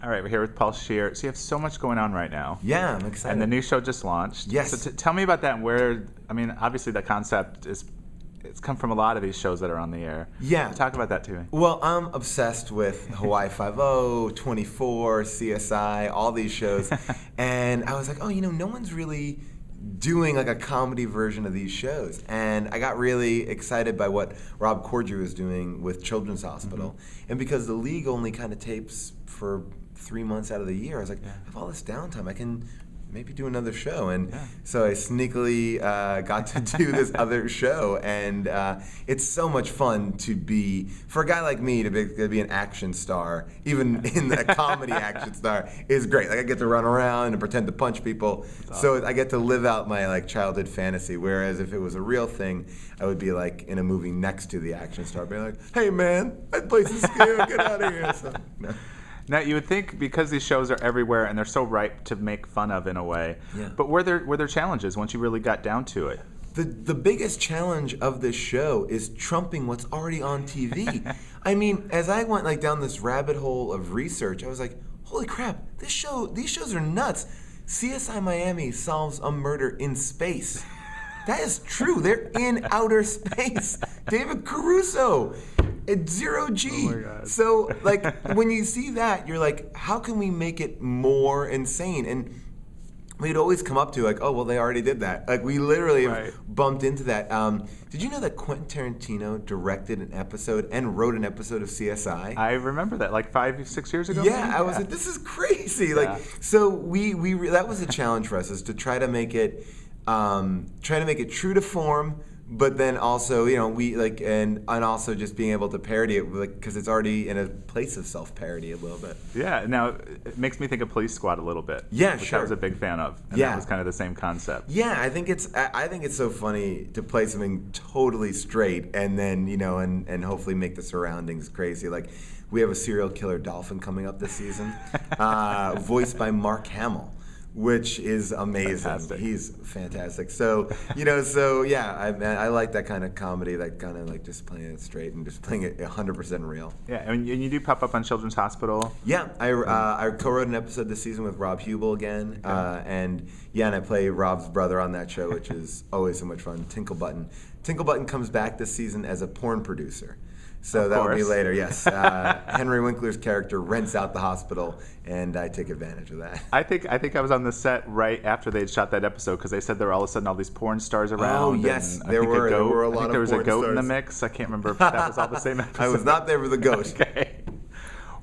All right, we're here with Paul Scheer. So you have so much going on right now. Yeah, I'm excited. And the new show just launched. Yes. So tell me about that and where, I mean, obviously the concept it's come from a lot of these shows that are on the air. Yeah. Talk about that to me. Well, I'm obsessed with Hawaii Five-0, 24, CSI, all these shows. And I was like, oh, no one's really doing like a comedy version of these shows. And I got really excited by what Rob Corddry was doing with Children's Hospital. Mm-hmm. And because the league only kind of tapes for 3 months out of the year, I was like, I have all this downtime, I can maybe do another show. And so I sneakily got to do this other show, and it's so much fun to be, for a guy like me, to be an action star, even in a comedy action star, is great. Like, I get to run around and pretend to punch people. Awesome. So I get to live out my like childhood fantasy, whereas if it was a real thing, I would be like in a movie next to the action star, being like, hey man, that place is scary, get out of here. So, no. Now, you would think because these shows are everywhere and they're so ripe to make fun of in a way, but were there challenges once you really got down to it? The biggest challenge of this show is trumping what's already on TV. I mean, as I went like down this rabbit hole of research, I was like, holy crap, these shows are nuts. CSI Miami solves a murder in space. That is true. They're in outer space. David Caruso at 0 G. Oh my God. So, like, when you see that, you're like, how can we make it more insane? And we'd always come up to like, oh, well, they already did that. Like, we literally bumped into that. Did you know that Quentin Tarantino directed an episode and wrote an episode of CSI? I remember that, like 5-6 years ago. Yeah, I was like, this is crazy. Like, so we that was a challenge for us, is to try to make it true to form, but then also, we like, and also just being able to parody it, like, because it's already in a place of self-parody a little bit. Yeah, now it makes me think of Police Squad a little bit. Yeah, which sure. I was a big fan of. And that was kind of the same concept. Yeah, I think it's so funny to play something totally straight and then, and hopefully make the surroundings crazy. Like, we have a serial killer dolphin coming up this season, voiced by Mark Hamill, which is amazing. Fantastic. He's fantastic. So, I like that kind of comedy, that kind of like just playing it straight and just playing it 100% real. Yeah, and you do pop up on Children's Hospital. Yeah, I co-wrote an episode this season with Rob Hubel again, and I play Rob's brother on that show, which is always so much fun. Tinkle Button. Tinkle Button comes back this season as a porn producer. So that'll be later, yes. Henry Winkler's character rents out the hospital, and I take advantage of that. I think I was on the set right after they'd shot that episode, because they said there were all of a sudden all these porn stars around. Oh, yes, there were a lot of porn stars. I think there was a goat in the mix. I can't remember if that was all the same episode. I was not there for the goat. Okay.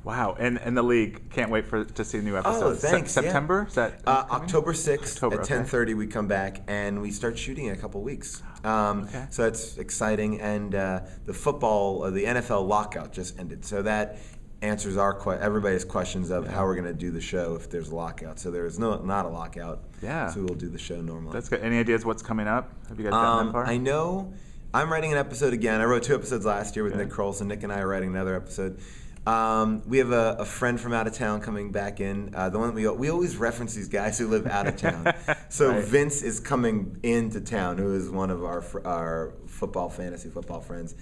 Wow, and the league can't wait to see new episodes. Oh, thanks. September? Is that October 6th at 10:30 okay. we come back, and we start shooting in a couple weeks. Okay. So that's exciting, and the NFL lockout just ended, so that answers everybody's questions of how we're going to do the show if there's a lockout. So there is not a lockout. Yeah. So we'll do the show normally. That's good. Any ideas what's coming up? Have you guys gotten that far? I know I'm writing an episode again. I wrote 2 episodes last year with Nick Kroll, so Nick and I are writing another episode. We have a friend from out of town coming back in. The one that we always reference these guys who live out of town. So Vince is coming into town, who is one of our fantasy football friends.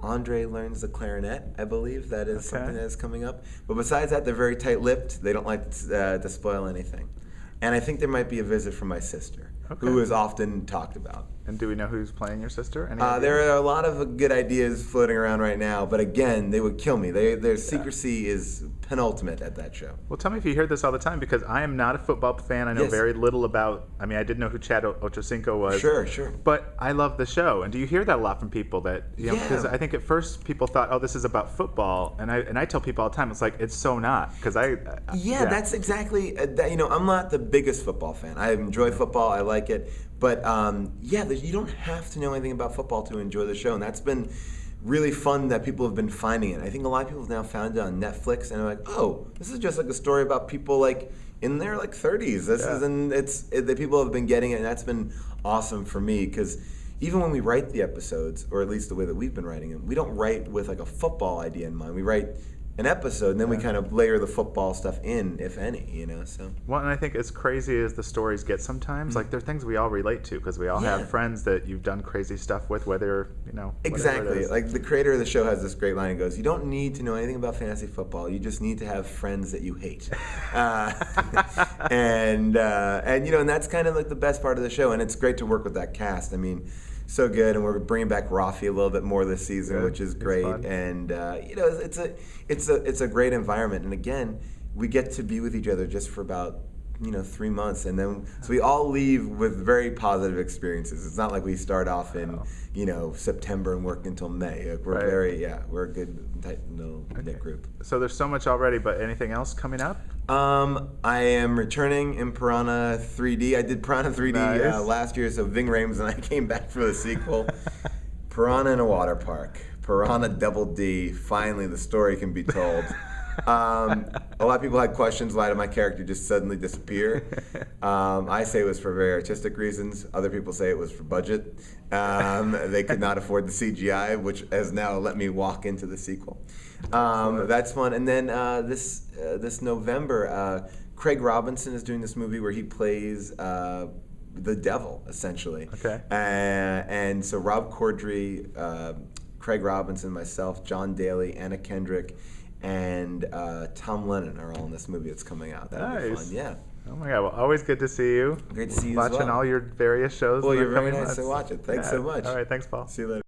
Andre learns the clarinet, I believe. That is something that is coming up. But besides that, they're very tight-lipped. They don't like to spoil anything. And I think there might be a visit from my sister, who is often talked about. And do we know who's playing your sister? There are a lot of good ideas floating around right now, but again, they would kill me. Their secrecy is penultimate at that show. Well, tell me if you hear this all the time, because I am not a football fan. I know very little about. I mean, I didn't know who Chad Ochocinco was. Sure. But I love the show. And do you hear that a lot from people? That because I think at first people thought, oh, this is about football, and I tell people all the time, it's like it's so not, because that's exactly. I'm not the biggest football fan. I enjoy football. I like it. But you don't have to know anything about football to enjoy the show, and that's been really fun that people have been finding it. I think a lot of people have now found it on Netflix, and they're like, oh, this is just like a story about people like in their like 30s. The people have been getting it, and that's been awesome for me, because even when we write the episodes, or at least the way that we've been writing them, we don't write with like a football idea in mind. We write an episode, and then we kind of layer the football stuff in, if any, you know. So well, and I think as crazy as the stories get sometimes, like they're things we all relate to because we all have friends that you've done crazy stuff with, whether you know. Exactly. Like the creator of the show has this great line. He goes, "You don't need to know anything about fantasy football. You just need to have friends that you hate." And you know, and that's kind of like the best part of the show, and it's great to work with that cast. I mean, so good, and we're bringing back Rafi a little bit more this season, which is great. And you know, it's a great environment, and again, we get to be with each other just for about 3 months, and then so we all leave with very positive experiences. It's not like we start off in September and work until May. Like we're we're a good tight knit group. So there's so much already, but anything else coming up? I am returning in Piranha 3D. I did Piranha 3D last year, so Ving Rhames and I came back for the sequel. Piranha in a water park. Piranha Double D. Finally, the story can be told. A lot of people had questions, why did my character just suddenly disappear? I say it was for very artistic reasons. Other people say it was for budget. They could not afford the CGI, which has now let me walk into the sequel. That's fun. And then this November, Craig Robinson is doing this movie where he plays the devil, essentially. Okay. And so Rob Corddry, Craig Robinson, myself, John Daly, Anna Kendrick, and Tom Lennon are all in this movie that's coming out. That'll be fun. Yeah. Oh my God! Well, always good to see you. Great to see you watching as well. All your various shows. Well, you're very nice to watch it. Thanks so much. All right, thanks, Paul. See you later.